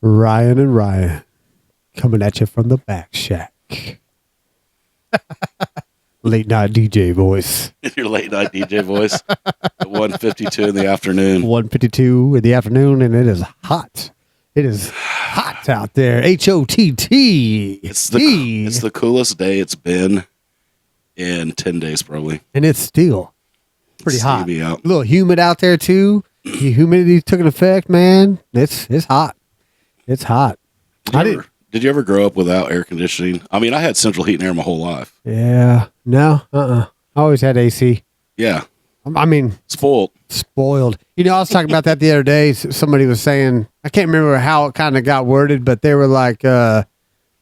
Ryan and Ryan coming at you from the back shack. Late night DJ voice. Your late night DJ voice at 1:52 in the afternoon. 1:52 in the afternoon, and it is hot. It is hot out there. HOTT. It's the coolest day it's been in 10 days, probably. And it's still pretty It's hot. steamy out. A little humid out there too. The humidity took an effect, man. It's hot. It's hot. Did you ever grow up without air conditioning? I mean, I had central heat and air my whole life. Yeah. No. I always had AC. Yeah. I mean, Spoiled. You know, I was talking about that the other day. Somebody was saying, I can't remember how it kind of got worded, but they were like, they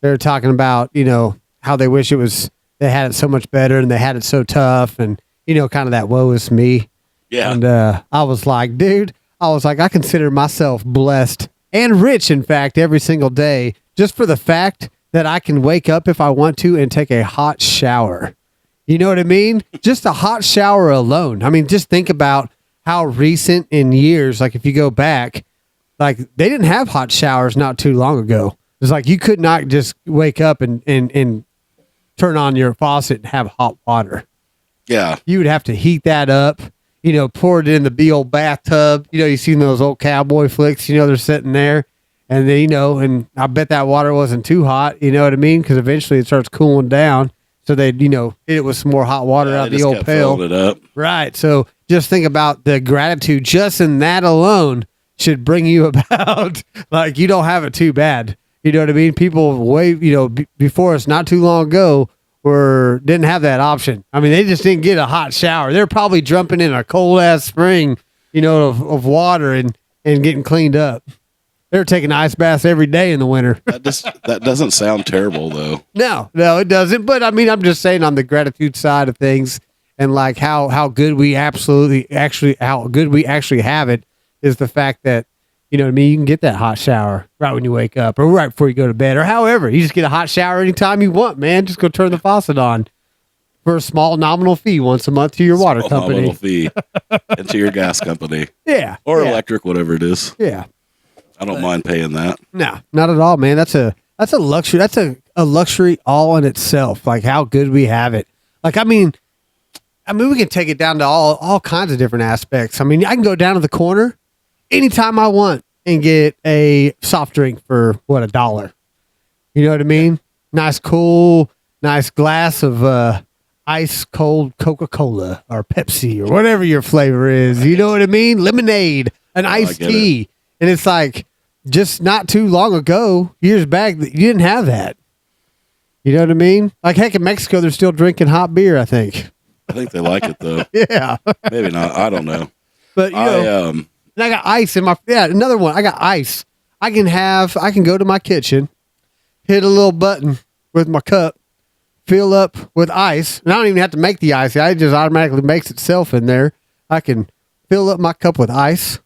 were talking about, you know, how they wish they had it so much better and they had it so tough and, you know, kind of that woe is me. Yeah. And I was like, dude, I consider myself blessed and rich, in fact, every single day, just for the fact that I can wake up if I want to and take a hot shower. You know what I mean? Just a hot shower alone. I mean, just think about how recent in years, like if you go back, like they didn't have hot showers not too long ago. It's like you could not just wake up and turn on your faucet and have hot water. Yeah. You would have to heat that up, you know, pour it in the big old bathtub. You know, you've seen those old cowboy flicks, you know, they're sitting there. And then, you know, and I bet that water wasn't too hot, you know what I mean? Because eventually it starts cooling down. So they'd, you know, hit it with some more hot water out of the old pail. Filling it up. Right. So just think about the gratitude just in that alone should bring you about like you don't have it too bad. You know what I mean? People way, you know, before us not too long ago didn't have that option. I mean, they just didn't get a hot shower. They're probably jumping in a cold ass spring, you know, of water and getting cleaned up. They're taking ice baths every day in the winter. That doesn't sound terrible, though. No, it doesn't. But I mean, I'm just saying on the gratitude side of things and like how good we how good we actually have it is the fact that, you know what I mean? You can get that hot shower right when you wake up or right before you go to bed or however. You just get a hot shower anytime you want, man. Just go turn the faucet on for a small nominal fee once a month to your water company. Nominal fee and to your gas company. Yeah. Or yeah, electric, whatever it is. Yeah. I don't mind paying that. No, not at all, man. That's a luxury. That's a luxury all in itself. Like how good we have it. Like, I mean, we can take it down to all kinds of different aspects. I mean, I can go down to the corner anytime I want and get a soft drink for $1. You know what I mean? Nice, cool, nice glass of ice cold Coca-Cola or Pepsi or whatever your flavor is. You know what I mean? Lemonade, an iced tea. And it's like, just not too long ago, years back, you didn't have that. You know what I mean? Like, heck, in Mexico, they're still drinking hot beer, I think. I think they like it, though. Yeah. Maybe not. I don't know. But, you know, and I got ice in another one. I got ice. I can go to my kitchen, hit a little button with my cup, fill up with ice. And I don't even have to make the ice. It just automatically makes itself in there. I can fill up my cup with ice.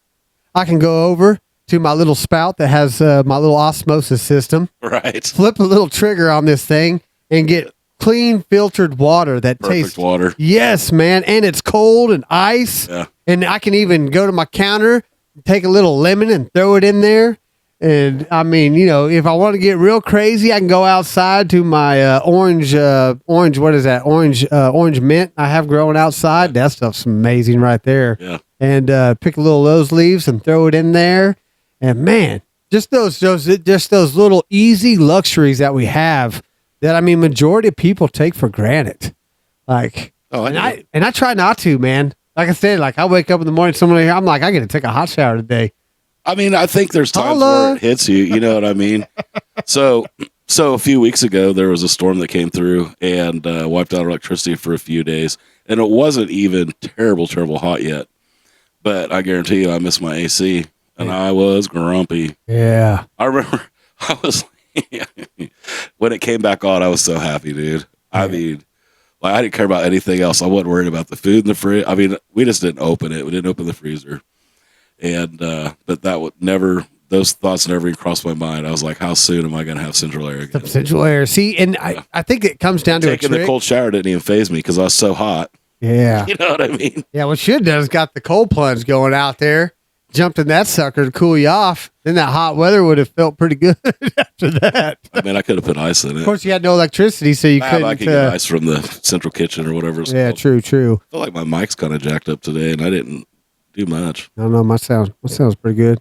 I can go over to my little spout that has my little osmosis system. Right. Flip a little trigger on this thing and get clean filtered water that tastes. Perfect water. Yes, man. And it's cold and ice. Yeah. And I can even go to my counter, take a little lemon and throw it in there. And I mean, you know, if I want to get real crazy, I can go outside to my orange, what is that? Orange mint I have growing outside. That stuff's amazing right there. Yeah. And pick a little of those leaves and throw it in there. And man, just those little easy luxuries that we have that, I mean, majority of people take for granted. Like, I try not to, man. Like I said, like I wake up in the morning, I'm like, I got to take a hot shower today. I mean, I think there's times where it hits you. You know what I mean? So a few weeks ago, there was a storm that came through and wiped out electricity for a few days. And it wasn't even terrible hot yet. But I guarantee you, I missed my AC, and I was grumpy. Yeah. I remember I was, when it came back on, I was so happy, dude. I mean, like, I didn't care about anything else. I wasn't worried about the food in the fridge. I mean, we just didn't open it. We didn't open the freezer. And, but that would never, those thoughts never even crossed my mind. I was like, how soon am I going to have central air again? Central air. See, and I think it comes down to taking the cold shower didn't even faze me because I was so hot. Yeah. You know what I mean? Yeah, what should do is got the cold plunge going out there. jumped in that sucker to cool you off. Then that hot weather would have felt pretty good after that. I mean, I could have put ice in it. Of course, you had no electricity, so you couldn't. I could get ice from the central kitchen or whatever. It's yeah, called. true. I feel like my mic's kind of jacked up today, and I didn't do much. I don't know. My sound's pretty good.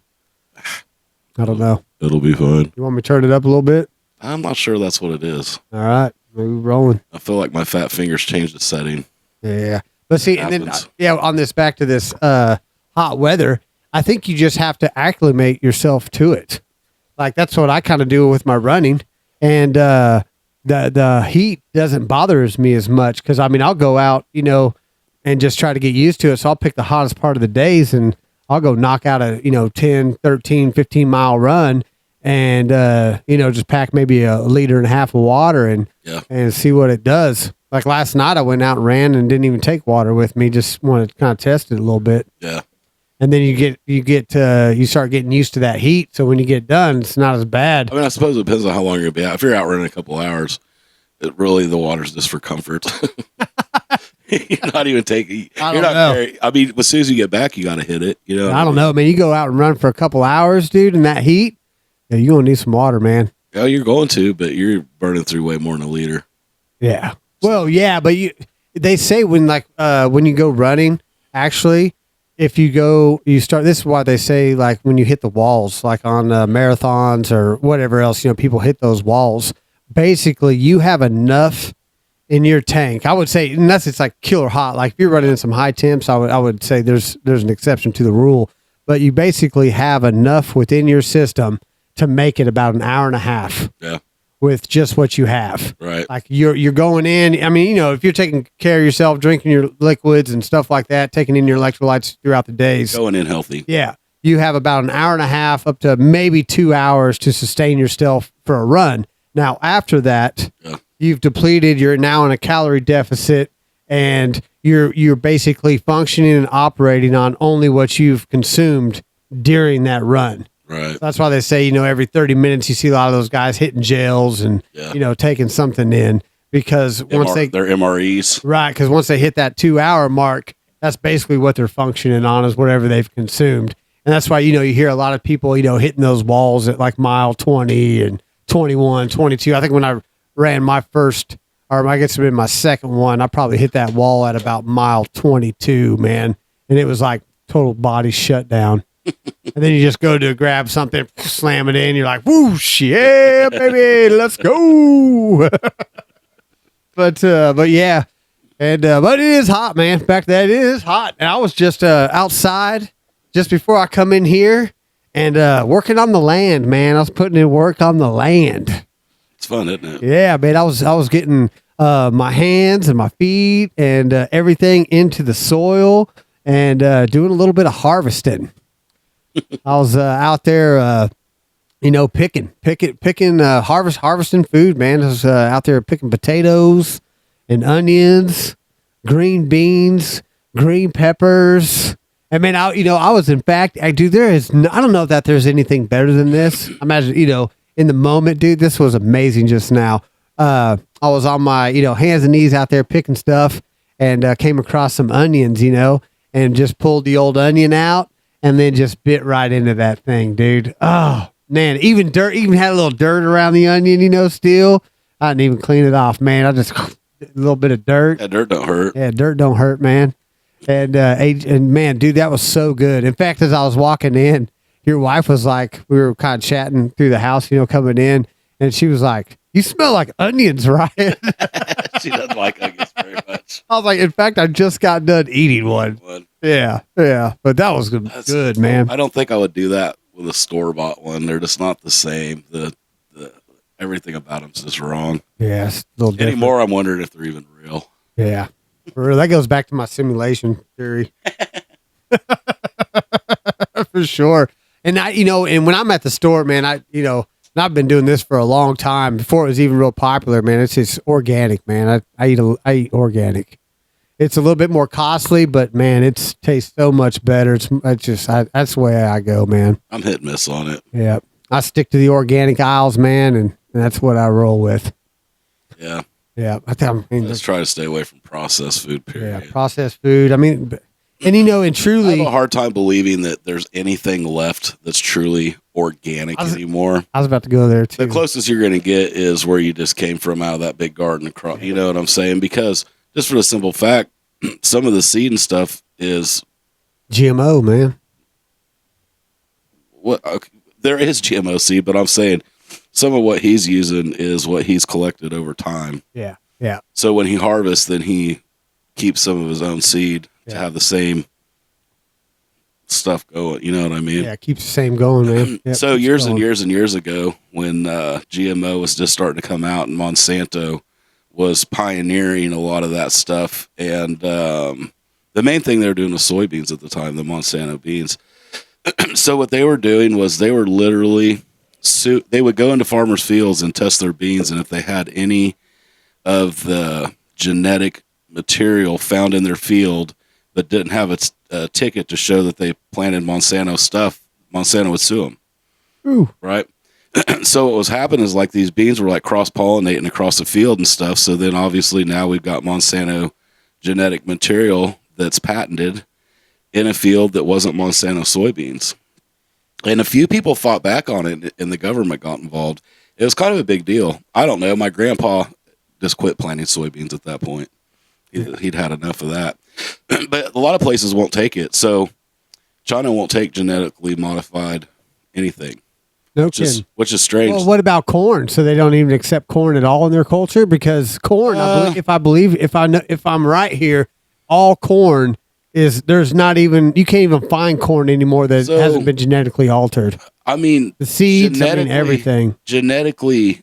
I don't know. It'll be fine. You want me to turn it up a little bit? I'm not sure that's what it is. All right, we're rolling. I feel like my fat fingers changed the setting. Yeah, but see, and then on this back to this hot weather, I think you just have to acclimate yourself to it. Like that's what I kind of do with my running, and the heat doesn't bother me as much because I mean I'll go out, and just try to get used to it. So I'll pick the hottest part of the days and I'll go knock out a 10, 13, 15 mile run, and just pack maybe a liter and a half of water and see what it does. Like last night, I went out and ran and didn't even take water with me. Just wanted to kind of test it a little bit. Yeah. And then you start getting used to that heat. So when you get done, it's not as bad. I mean, I suppose it depends on how long you're gonna be out. If you're out running a couple hours, the water's just for comfort. You're not even taking. I don't know. I mean, as soon as you get back, you got to hit it. I don't know, man. You go out and run for a couple hours, dude, in that heat. Yeah, you're gonna need some water, man. Yeah, you're going to, but you're burning through way more than a liter. Yeah. Well, yeah, but they say when you go running, actually, if you start, this is why they say like when you hit the walls, like on marathons or whatever else, people hit those walls. Basically, you have enough in your tank. I would say, unless it's like killer hot, like if you're running in some high temps, I would say there's an exception to the rule. But you basically have enough within your system to make it about an hour and a half. Yeah. With just what you have. Right. Like you're going in. I mean, if you're taking care of yourself, drinking your liquids and stuff like that, taking in your electrolytes throughout the days. Going in healthy. Yeah. You have about an hour and a half up to maybe 2 hours to sustain yourself for a run. Now, after that, you've depleted, you're now in a calorie deficit, and you're basically functioning and operating on only what you've consumed during that run. Right. That's why they say, every 30 minutes you see a lot of those guys hitting gels and, taking something in because they're MREs. Right. Because once they hit that 2 hour mark, that's basically what they're functioning on is whatever they've consumed. And that's why, you hear a lot of people, hitting those walls at like mile 20 and 21, 22. I think when I ran my first, or I guess it would be my second one, I probably hit that wall at about mile 22, man. And it was like total body shutdown. And then you just go to grab something, slam it in. You're like, whoosh, yeah, baby, let's go. But yeah, and but it is hot, man. Back that it is hot, and I was just outside just before I come in here and working on the land, man. I was putting in work on the land. It's fun, isn't it? Yeah, man. I was getting my hands and my feet and everything into the soil and doing a little bit of harvesting. I was out there, picking, harvesting food, man. I was out there picking potatoes and onions, green beans, green peppers. I mean, I was in fact, I don't know that there's anything better than this. Imagine, in the moment, dude, this was amazing just now. I was on my, hands and knees out there picking stuff and came across some onions, and just pulled the old onion out. And then just bit right into that thing, dude. Oh, man. Even had a little dirt around the onion, still. I didn't even clean it off, man. I just, a little bit of dirt. Yeah, dirt don't hurt. Yeah, dirt don't hurt, man. And man, dude, that was so good. In fact, as I was walking in, your wife was like, we were kind of chatting through the house, coming in. And she was like, you smell like onions, right? She doesn't like onions very much. I was like, in fact, I just got done eating one. Yeah. But that was good, man. I don't think I would do that with a store-bought one. They're just not the same. The everything about them's just wrong. Yeah, it's a little different. Anymore, I'm wondering if they're even real. Yeah. For real, that goes back to my simulation theory. For sure. And and when I'm at the store, man, and I've been doing this for a long time before it was even real popular, man. It's just organic, man. I eat organic. It's a little bit more costly, but man, it tastes so much better. That's the way I go, man. I'm hit and miss on it. Yeah. I stick to the organic aisles, man. And that's what I roll with. Yeah. Yeah. Let's try to stay away from processed food, period. Yeah. Processed food. I mean, And and I have truly, a hard time believing that there's anything left that's truly organic anymore. I was about to go there too. The closest you're going to get is where you just came from out of that big garden across. You know what I'm saying? Because just for the simple fact, some of the seed and stuff is GMO, man. what there is GMO seed, but I'm saying some of what he's using is what he's collected over time. Yeah. Yeah. So when he harvests, then he keeps some of his own seed to have the same stuff going. You know what I mean? Yeah. Keeps the same going, man. Yep, So keeps years and going. years and years ago, when GMO was just starting to come out, and Monsanto was pioneering a lot of that stuff, and the main thing they were doing was soybeans at the time, the Monsanto beans. So what they were doing was they were literally they would go into farmers' fields and test their beans, and if they had any of the genetic material found in their field but didn't have a ticket to show that they planted Monsanto stuff, Monsanto would sue them. Ooh. Right? So what was happening is like these beans were like cross-pollinating across the field and stuff. So then obviously now we've got Monsanto genetic material that's patented in a field that wasn't Monsanto soybeans. And a few people fought back on it and the government got involved. It was kind of a big deal. I don't know. My grandpa just quit planting soybeans at that point. He'd had enough of that. But a lot of places won't take it. So China won't take genetically modified anything. No kidding. Which is strange. Well, what about corn? So they don't even accept corn at all in their culture, because corn, if I'm right here, all corn is there's not even you can't even find corn anymore that hasn't been genetically altered. I mean, the seeds, I mean everything. Genetically,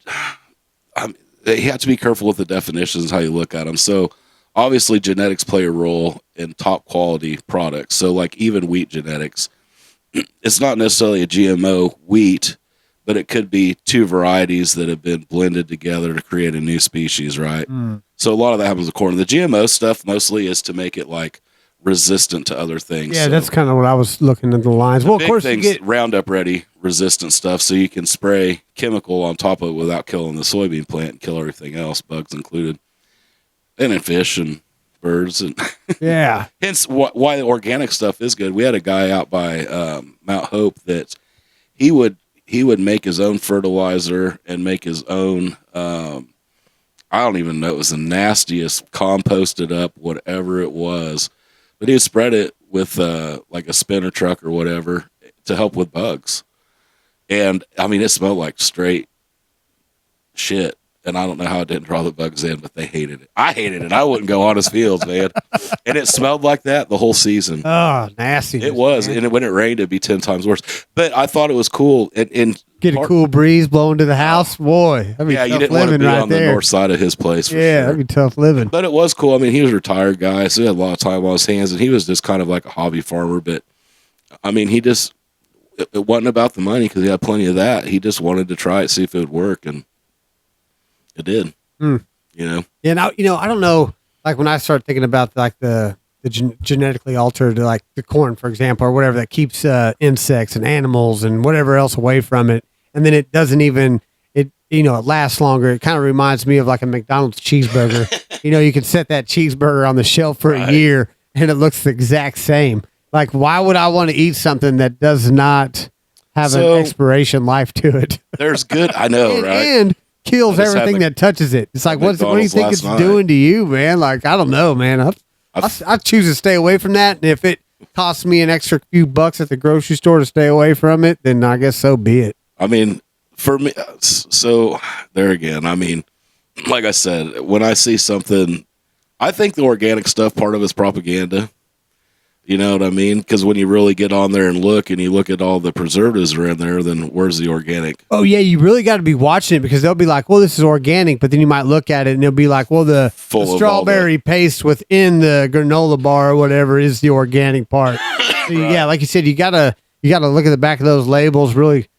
you have to be careful with the definitions how you look at them. So obviously, genetics play a role in top quality products. So like even wheat genetics. It's not necessarily a GMO wheat, but it could be two varieties that have been blended together to create a new species, right? So a lot of that happens with corn. The GMO stuff mostly is to make it like resistant to other things. Yeah, so that's kind of what I was looking at the lines. Well, of course, you get Roundup Ready resistant stuff, so you can spray chemical on top of it without killing the soybean plant and kill everything else, bugs included, and then fish and birds and yeah. Hence why the organic stuff is good. We had a guy out by Mount Hope that he would make his own fertilizer and make his own I don't even know, it was the nastiest composted up whatever it was, but he would spread it with like a spinner truck or whatever to help with bugs. And I mean it smelled like straight shit. And I don't know how it didn't draw the bugs in, but they hated it. I hated it. I wouldn't go on his fields, man. And it smelled like that the whole season. Oh, nasty. It was. Man. And when it rained, it'd be 10 times worse. But I thought it was cool. And get a cool breeze blowing to the house. Boy, that'd be tough you didn't want to be right on there. the north side of his place. Yeah, that'd be tough living. But it was cool. I mean, he was a retired guy, so he had a lot of time on his hands. And he was just kind of like a hobby farmer. But, I mean, it wasn't about the money because he had plenty of that. He just wanted to try it, see if it would work. And it did. You know, yeah. Now, I don't know. Like when I start thinking about like the genetically altered, like the corn, for example, or whatever that keeps insects and animals and whatever else away from it, and then it doesn't even it lasts longer. It kind of reminds me of like a McDonald's cheeseburger. You can set that cheeseburger on the shelf for a year and it looks the exact same. Like, why would I want to eat something that does not have an expiration life to it? There's good. I know, right? And kills everything that touches it. It's like, what do you think it's doing to you, man? Like, I don't know, man. I choose to stay away from that. And if it costs me an extra few bucks at the grocery store to stay away from it, then I guess so be it. I mean, for me, so there again, I mean, like I said, when I see something, I think the organic stuff, part of it's propaganda. You know what I mean? Because when you really get on there and look at all the preservatives that are in there, then where's the organic? Oh, yeah. You really got to be watching it because they'll be like, well, this is organic. But then you might look at it and they'll be like, well, the strawberry paste within the granola bar or whatever is the organic part. So, yeah, like you said, you gotta look at the back of those labels, really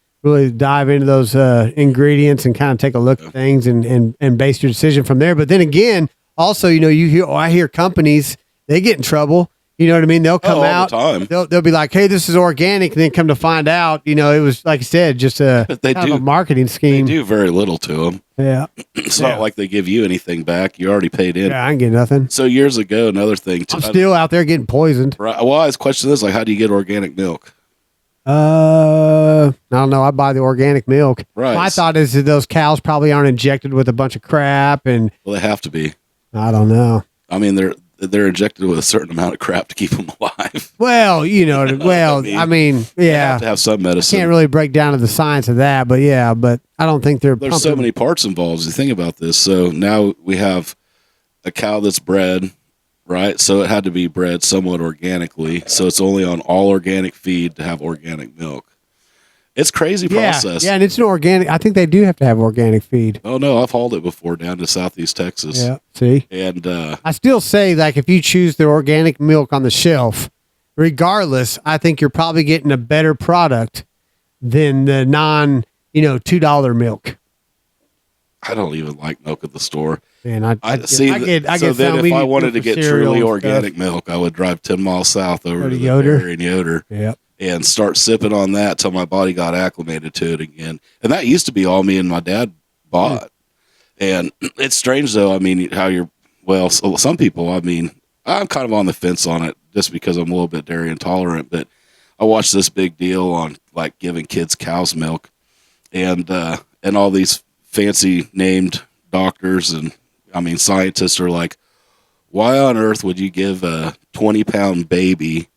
dive into those ingredients and kind of take a look at things and base your decision from there. But then again, also, I hear companies, they get in trouble You know what I mean? They'll come all out. the time. They'll be like, "Hey, this is organic," and then come to find out, it was like you said, just But they kind of do a marketing They scheme. do very little to them. Yeah, It's Yeah. not like they give you anything back. You already paid in. yeah, I ain't get nothing. So years ago, another thing. I'm still out there getting poisoned. Right. Well, I always question this: like, how do you get organic milk? I don't know. I buy the organic milk. Right. My thought is that those cows probably aren't injected with a bunch of crap, and Well, they have to be. I don't know. I mean, they're injected with a certain amount of crap to keep them alive. Well, I mean, They yeah. have to have some medicine. Can't really break down to the science of that, but yeah, but I don't think they're There's so many parts involved. You think about this. So now we have a cow that's bred, right? So it had to be bred somewhat organically. So it's only on all organic feed to have organic milk. It's crazy process. Yeah, and it's an organic. I think they do have to have organic feed. Oh no, I've hauled it before down to Southeast Texas. Yeah, see? And I still say, like, if you choose the organic milk on the shelf, regardless, I think you're probably getting a better product than the $2 milk. I don't even like milk at the store. And I So get then some if we I do wanted to for get cereal truly and organic stuff. milk, I would drive 10 miles south over Go to to the Yoder. dairy in Yoder Yep. and start sipping on that till my body got acclimated to it again. And that used to be all me and my dad bought. And it's strange though. I mean, some people, I mean, I'm kind of on the fence on it just because I'm a little bit dairy intolerant, but I watched this big deal on like giving kids cow's milk and all these fancy named doctors and I mean, scientists are like, why on earth would you give a 20-pound baby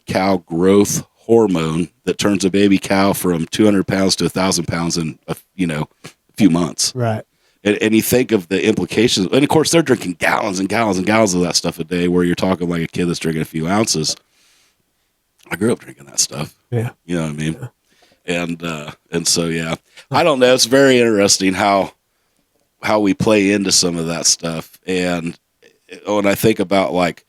cow growth hormone that turns a baby cow from 200 pounds to 1,000 pounds in a few months? Right. And you think of the implications. And of course, they're drinking gallons and gallons and gallons of that stuff a day, where you're talking like a kid that's drinking a few ounces. I grew up drinking that stuff. Yeah. You know what I mean? Yeah. And so, yeah, I don't know. It's very interesting how we play into some of that stuff. And when I think about like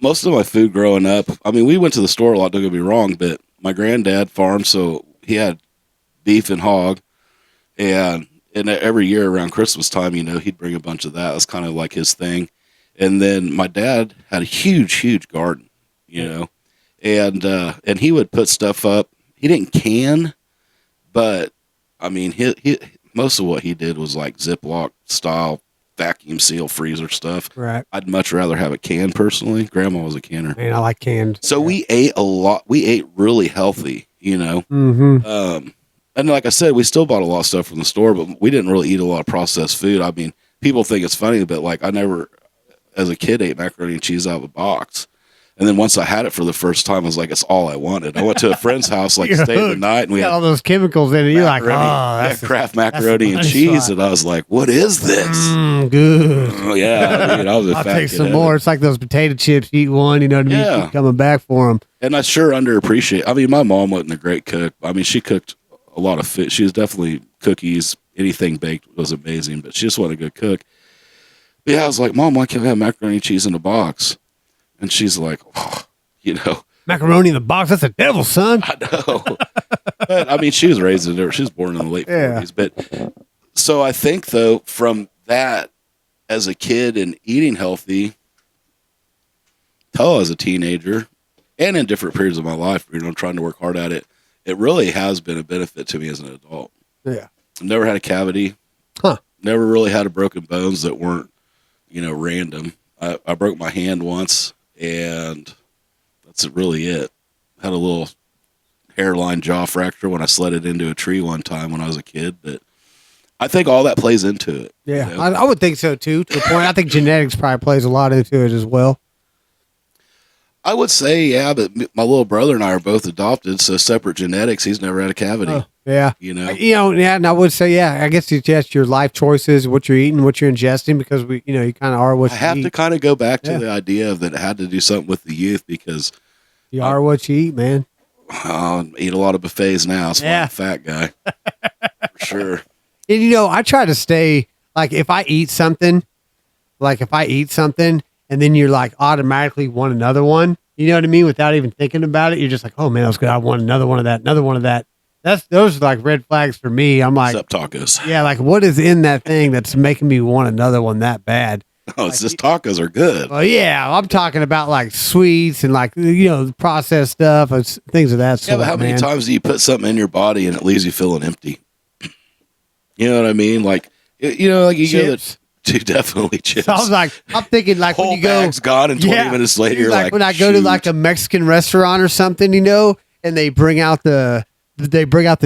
most of my food growing up, I mean, we went to the store a lot, don't get me wrong, but my granddad farmed, so he had beef and hog. And every year around Christmas time, he'd bring a bunch of that. That's kind of like his thing. And then my dad had a huge, huge garden, and he would put stuff up. He didn't can, but I mean, he most of what he did was like Ziploc style vacuum seal freezer stuff. Right. I'd much rather have a can personally. Grandma was a canner. Man, I like canned. So we ate a lot. We ate really healthy, Mm-hmm. And like I said, we still bought a lot of stuff from the store, but we didn't really eat a lot of processed food. I mean, people think it's funny, but like I never, as a kid, ate macaroni and cheese out of a box. And then once I had it for the first time, I was like, it's all I wanted. I went to a friend's house, like stayed the night, and we got had all those chemicals in it. You're like, oh, that's Kraft macaroni and funny cheese. spot. And I was like, what is this? Good. Oh, yeah. I was a I'll fat take kid some at more. it. It's like those potato chips. You eat one, you know what I mean? Yeah. Keep coming back for them. And I sure underappreciate. I mean, my mom wasn't a great cook. I mean, she cooked a lot of food. She was definitely cookies. Anything baked was amazing, but she just wasn't a good cook. But yeah, I was like, Mom, why can't I have macaroni and cheese in a box? And she's like, oh, Macaroni in the box. That's the devil, son. I know. But I mean, she was raised in there. She was born in the late 40s. But so I think though, from that as a kid and eating healthy, till as a teenager, and in different periods of my life, trying to work hard at it, it really has been a benefit to me as an adult. Yeah. I've never had a cavity. Huh. Never really had a broken bones that weren't, random. I broke my hand once, and that's really it. Had a little hairline jaw fracture when I sledded into a tree one time when I was a kid, but I think all that plays into it. Yeah, I would think so too. To a point, I think genetics probably plays a lot into it as well. I would say, yeah, but my little brother and I are both adopted, so separate genetics. He's never had a cavity. Yeah. Yeah, and I would say, yeah, I guess it's just your life choices, what you're eating, what you're ingesting, because you kind of are what I you have eat. to kind of go back to the idea of that it had to do something with the youth because You are what you eat, man. I eat a lot of buffets now, so I'm a fat guy. For sure. And I try to stay, like, if I eat something, and then you're like automatically want another one, you know what I mean? Without even thinking about it, you're just like, oh man, that was good. I want another one of that, another one of that. Those are like red flags for me. I'm like, Except tacos. yeah, like what is in that thing that's making me want another one that bad? Oh, it's just tacos are good. Well, yeah, I'm talking about like sweets and like processed stuff and things of that Yeah, sort. but how many times do you put something in your body and it leaves you feeling empty? You know what I mean? Like, like you Chips. go to definitely chips. So I was like, I'm thinking like Whole when you go, bag's gone, and 20 minutes later, you're like, when I go to like a Mexican restaurant or something, and they bring out the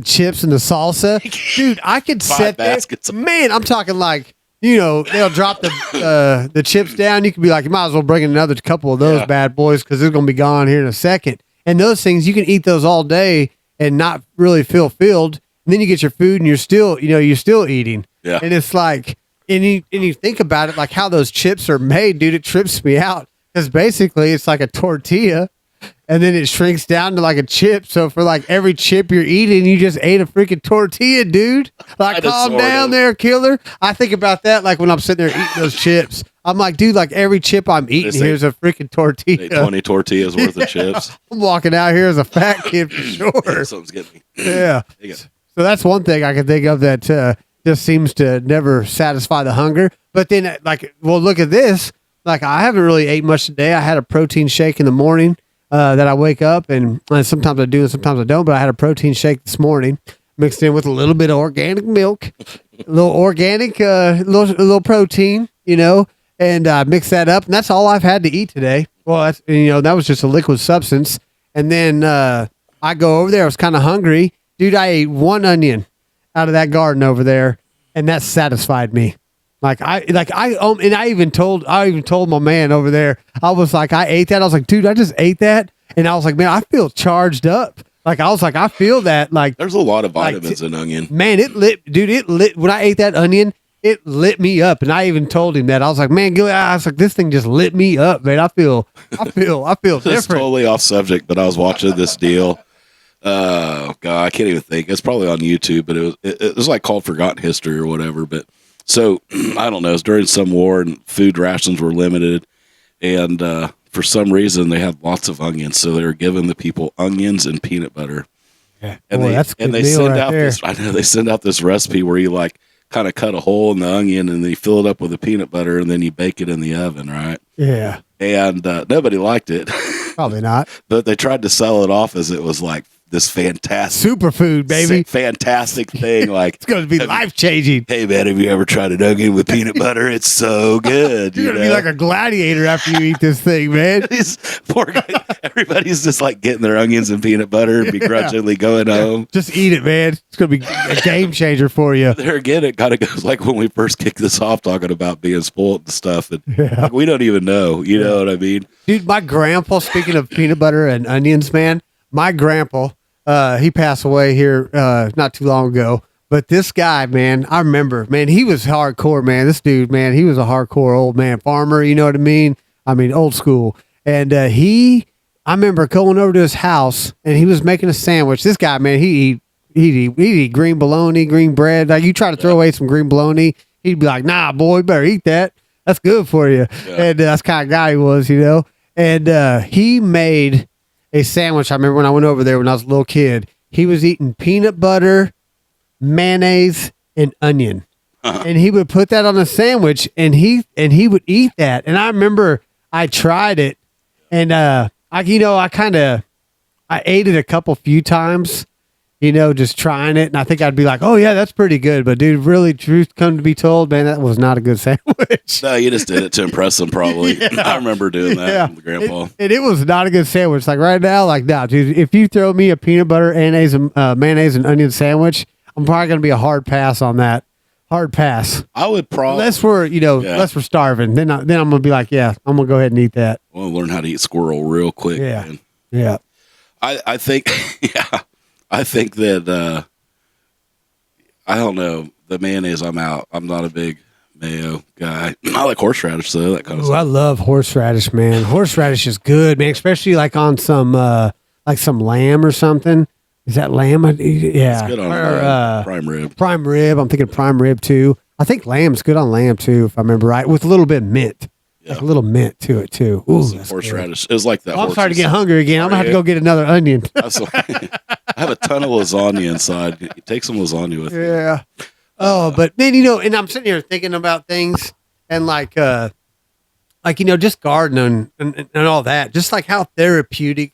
chips and the salsa, dude, I could set there. baskets. Man, I'm talking like, they'll drop the chips down. You could be like, you might as well bring in another couple of those bad boys because they're gonna be gone here in a second. And those things, you can eat those all day and not really feel filled. And then you get your food and you're still eating. Yeah. And it's like, and you think about it, like how those chips are made, dude, it trips me out. Because basically it's like a tortilla and then it shrinks down to like a chip. So for like every chip you're eating, you just ate a freaking tortilla, dude. Like, calm down there, killer. I think about that like when I'm sitting there eating those chips. I'm like, dude, like every chip I'm eating here's a freaking tortilla. 20 tortillas worth of chips. I'm walking out here as a fat kid for sure. Something's getting me. Yeah. So that's one thing I can think of that just seems to never satisfy the hunger. But then, like, well, look at this. Like, I haven't really ate much today. I had a protein shake in the morning that I wake up, and sometimes I do and sometimes I don't. But I had a protein shake this morning, mixed in with a little bit of organic milk, a little organic, little protein, and mix that up. And that's all I've had to eat today. Well, that's, that was just a liquid substance. And then I go over there. I was kind of hungry. Dude, I ate one onion out of that garden over there, and that satisfied me. I even told my man over there, I was like, I ate that. I was like, dude, I just ate that. And I was like, man, I feel charged up. Like, I was like, I feel that. Like, there's a lot of vitamins in onion. Man, it lit. When I ate that onion, it lit me up. And I even told him that. I was like, man, I was like, this thing just lit me up, man. I feel different. It's totally off subject, but I was watching this deal. God, I can't even think. It's probably on YouTube, but it was like called Forgotten History or whatever. But so I don't know. It's during some war and food rations were limited, and for some reason they had lots of onions, so they were giving the people onions and peanut butter. Yeah, and they send out this. I know they send out this recipe where you like kind of cut a hole in the onion and then you fill it up with the peanut butter and then you bake it in the oven, right? Yeah. And nobody liked it. Probably not. But they tried to sell it off as it was like this fantastic superfood, baby. Fantastic thing. Like, it's going to be life changing. Hey, man, have you ever tried an onion with peanut butter? It's so good. You're going to be like a gladiator after you eat this thing, man. These poor guys, everybody's just like getting their onions and peanut butter and begrudgingly going home. Just eat it, man. It's going to be a game changer for you. There again, it kind of goes like when we first kicked this off talking about being spoiled and stuff. And like, we don't even know. You know what I mean? Dude, my grandpa, speaking of peanut butter and onions, man, my grandpa, he passed away here not too long ago. But this guy, man, I remember, man, he was hardcore, man. This dude, man, he was a hardcore old man farmer. You know what I mean? I mean, old school. And I remember going over to his house, and he was making a sandwich. This guy, man, he'd eat green bologna, green bread. Like, you try to throw away some green bologna, he'd be like, nah, boy, you better eat that. That's good for you. Yeah. And that's the kind of guy he was, you know. And he made a sandwich. I remember when I went over there when I was a little kid, he was eating peanut butter, mayonnaise, and onion. And he would put that on a sandwich, and he would eat that. And I remember I tried it, and I ate it a few times, you know, just trying it. And I think I'd be like, oh yeah, that's pretty good. But dude, really, truth come to be told, man, that was not a good sandwich. No, you just did it to impress them, probably. Yeah. I remember doing that with Grandpa. It was not a good sandwich. Like right now, like, nah, dude, if you throw me a peanut butter, mayonnaise and onion sandwich, I'm probably going to be a hard pass on that. Hard pass. I would probably. Unless we're starving. Then I'm going to be like, yeah, I'm going to go ahead and eat that. Well, learn how to eat squirrel real quick. Yeah. Man. Yeah. I think, yeah. I think that, I don't know, the mayonnaise, I'm out. I'm not a big mayo guy. I like horseradish, though, that kind of stuff. I love horseradish, man. Horseradish is good, man, especially like on some lamb or something. Is that lamb? Yeah. It's good on prime rib. Prime rib. I'm thinking prime rib, too. I think lamb's good on lamb, too, if I remember right, with a little bit of mint. Yeah. Like a little mint to it, too. Ooh, horseradish. It was like that. I'm starting to get hungry again. I'm going to have to go get another onion. I have a ton of lasagna inside. Take some lasagna with me. Yeah. Oh, but man, you know, and I'm sitting here thinking about things, and like, like, just gardening and all that, just like how therapeutic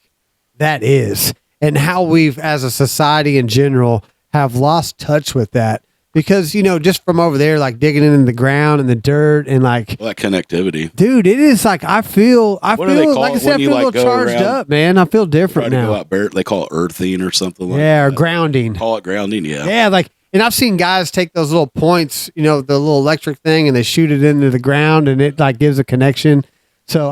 that is, and how we've, as a society in general, have lost touch with that. Because, just from over there, like digging in the ground and the dirt and like, Well, that connectivity. dude, it is like, I feel, What do they call like I it said, I when you, feel a like, little go charged around, up, man. I feel Try different to go now. out they call it earthing or something like Yeah, or that. grounding. Call it grounding, yeah. Yeah, like, and I've seen guys take those little points, the little electric thing, and they shoot it into the ground, and it like gives a connection. So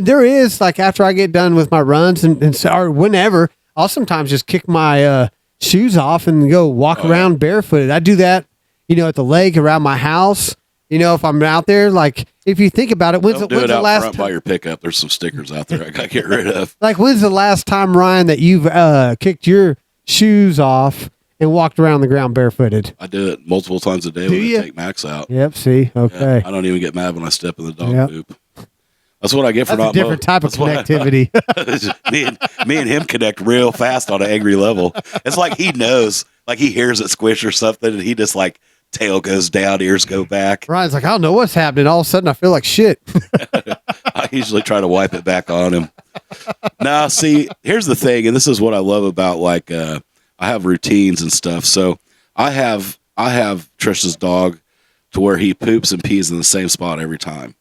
there is like, after I get done with my runs or whenever, I'll sometimes just kick my shoes off and go walk around barefooted. I do that, at the lake around my house. If I'm out there, like, if you think about it, when's Don't do it the out last front by your pickup. There's some stickers out there I got to get rid of. like, when's the last time, Ryan, that you've kicked your shoes off and walked around the ground barefooted? I do it multiple times a day when I take Max out. Yep. See, okay. Yeah, I don't even get mad when I step in the dog Yep. poop. That's what I get for That's a not different type of connectivity. me and him connect real fast on an angry level. It's like he knows, like he hears it squish or something, and he just like tail goes down, ears go back. Ryan's like, I don't know what's happening. All of a sudden, I feel like shit. I usually try to wipe it back on him. Now, see, here's the thing, and this is what I love about like I have routines and stuff. So I have Trisha's dog to where he poops and pees in the same spot every time,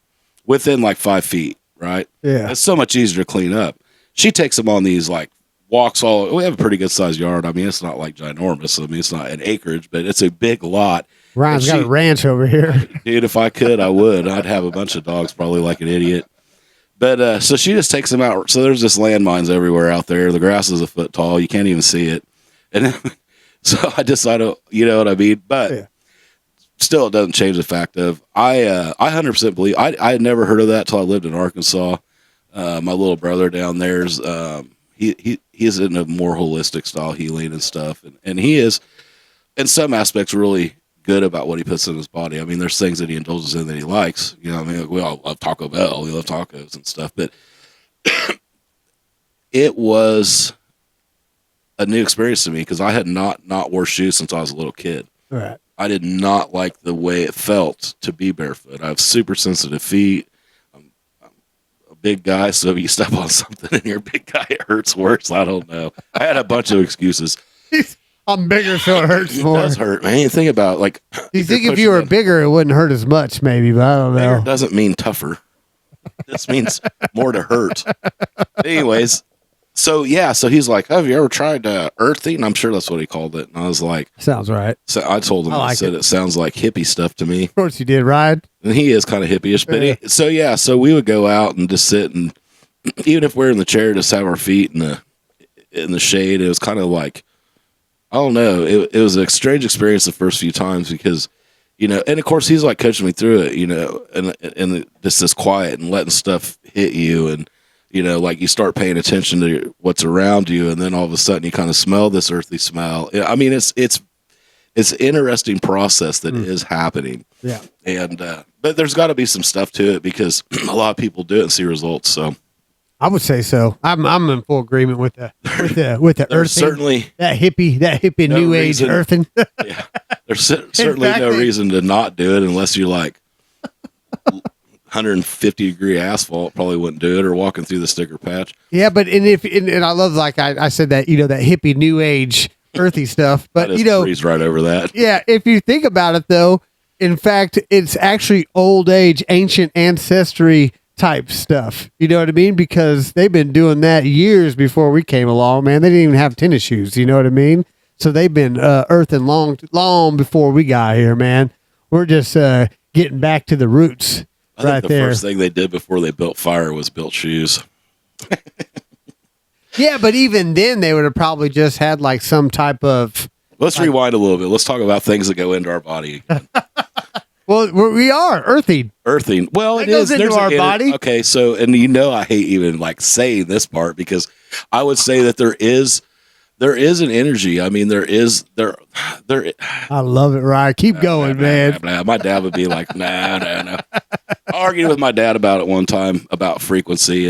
within like 5 feet. Right? Yeah. It's so much easier to clean up. She takes him on these like walks we have a pretty good sized yard. I mean, it's not like ginormous. I mean, it's not an acreage, but it's a big lot. Ryan's got a ranch over here. Dude, if I could, I would. I'd have a bunch of dogs probably like an idiot. But so she just takes them out. So there's just landmines everywhere out there. The grass is a foot tall. You can't even see it. And so I decided, you know what I mean? But Yeah. still, it doesn't change the fact of I 100% believe I had never heard of that till I lived in Arkansas. My little brother down there's he's in a more holistic style healing and stuff, and he is in some aspects really good about what he puts in his body. I mean, there's things that he indulges in that he likes. I mean, we all love Taco Bell, we love tacos and stuff, but it was a new experience to me because I had not wore shoes since I was a little kid. All right. I did not like the way it felt to be barefoot. I have super sensitive feet. I'm a big guy, so if you step on something and you're a big guy, it hurts worse. I don't know. I had a bunch of excuses. I'm bigger, so it hurts It more. does hurt, man. Think about like. You think if you were bigger, it wouldn't hurt as much, maybe, but I don't Bigger know. doesn't mean tougher. This means more to hurt. Anyways, so he's like, "Have you ever tried earthing?" I'm sure that's what he called it. And I was like, Sounds right. so I told him, I I like said it sounds like hippie stuff to me. Of course you did, Ryan. And he is kind of hippie-ish, but so we would go out and just sit, and even if we're in the chair, just have our feet in the shade. It was kind of like, I don't know, it was a strange experience the first few times because, and of course he's like coaching me through it, and just this quiet and letting stuff hit you, and like you start paying attention to what's around you, and then all of a sudden you kind of smell this earthy smell. I mean, it's an interesting process that is happening. Yeah. And but there's got to be some stuff to it because a lot of people do it and see results. So I would say so. I'm in full agreement with the there's earthing. certainly that hippie no new reason- age earthing. yeah, there's certainly fact, no reason to not do it unless you like 150 degree asphalt probably wouldn't do it, or walking through the sticker patch. Yeah, but and I love, like I said, that that hippie new age earthy stuff. But I just breeze right over that. yeah, if you think about it though, in fact, it's actually old age, ancient ancestry type stuff. You know what I mean? Because they've been doing that years before we came along, man. They didn't even have tennis shoes. You know what I mean? So they've been earthing long before we got here, man. We're just getting back to the roots. I think right the there. first thing they did before they built fire was built shoes. Yeah, but even then, they would have probably just had like some type of. Let's rewind a little bit. Let's talk about things that go into our body. Well, we are earthing. Earthing. Well, That it goes is. into our body. Okay, so and I hate even like saying this part because I would say that there is an energy. I mean, there. I love it, Ryan. Keep going, man. Blah. My dad would be like, no. I argued with my dad about it one time about frequency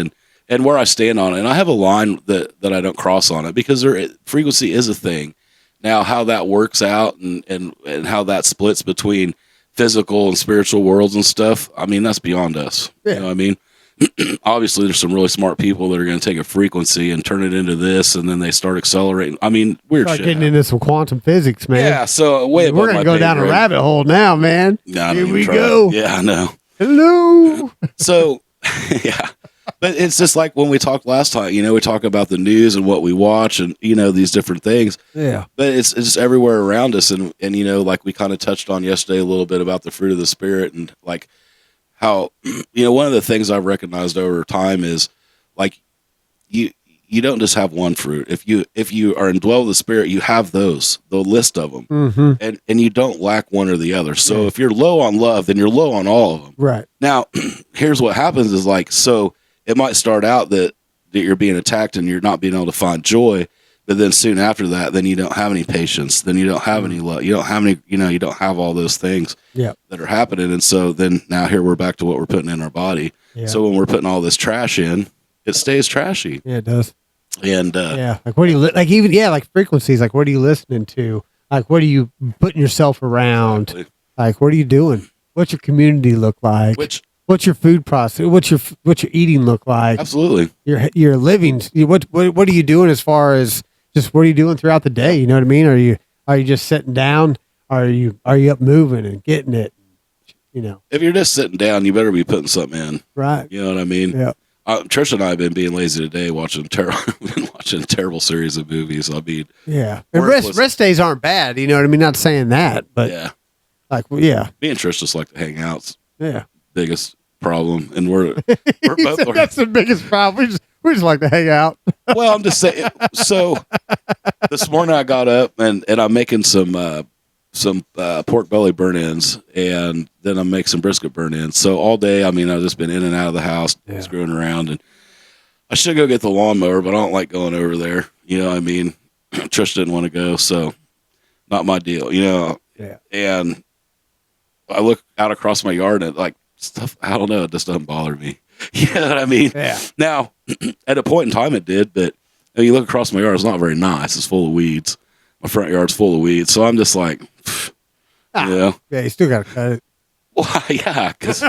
and where I stand on it. And I have a line that I don't cross on it because frequency is a thing. Now, how that works out and how that splits between physical and spiritual worlds and stuff, I mean, that's beyond us. Yeah. You know what I mean? Obviously, there's some really smart people that are going to take a frequency and turn it into this, and then they start accelerating. I mean, weird Start shit. getting into some quantum physics, man. Yeah, so way above We're gonna my go pay down a grade. rabbit hole now, man. Nah, I don't Here even we try. go. Yeah, I know. Hello. So, yeah. But it's just like when we talked last time, you know, we talk about the news and what we watch and, you know, these different things. Yeah. But it's just everywhere around us. And, you know, like we kind of touched on yesterday a little bit about the fruit of the Spirit and like how, you know, one of the things I've recognized over time is like you don't just have one fruit. If you are indwelled with the Spirit, you have those, the list of them. Mm-hmm. And you don't lack one or the other. So if you're low on love, then you're low on all of them. Right. Now, here's what happens is like, so it might start out that you're being attacked and you're not being able to find joy, but then soon after that, then you don't have any patience, then you don't have any love, you don't have any, you know, you don't have all those things that are happening. And so then now here we're back to what we're putting in our body. Yeah. So when we're putting all this trash in, it stays trashy. Yeah, it does. And yeah, like what do you like? Even like frequencies. Like what are you listening to? Like what are you putting yourself around? Exactly. Like what are you doing? What's your community look like? What's your food process? What's your eating look like? Absolutely. Your living. What are you doing as far as just what are you doing throughout the day? You know what I mean? Are you just sitting down? Are you up moving and getting it? You know, if you're just sitting down, you better be putting something in. Right. You know what I mean? Yeah. Trish and I have been being lazy today, watching a terrible series of movies. I mean, yeah. And rest days aren't bad. You know what I mean? Not saying that, but yeah, like yeah. Me and Trish just like to hang out. It's Yeah. biggest problem, and we're both. That's the biggest problem. We just like to hang out. Well, I'm just saying. So this morning I got up and I'm making some pork belly burn-ins, and then I'm making some brisket burn-ins. So all day, I mean, I've just been in and out of the house, screwing around, and I should go get the lawnmower, but I don't like going over there. You know what I mean? Trish didn't want to go, so not my deal, you know? Yeah. And I look out across my yard and like stuff, I don't know, it just doesn't bother me. You know what I mean? Yeah. Now, at a point in time it did, but you look across my yard, it's not very nice. It's full of weeds. My front yard's full of weeds. So I'm just like, you know? Yeah, you still got to cut it. Well, yeah, because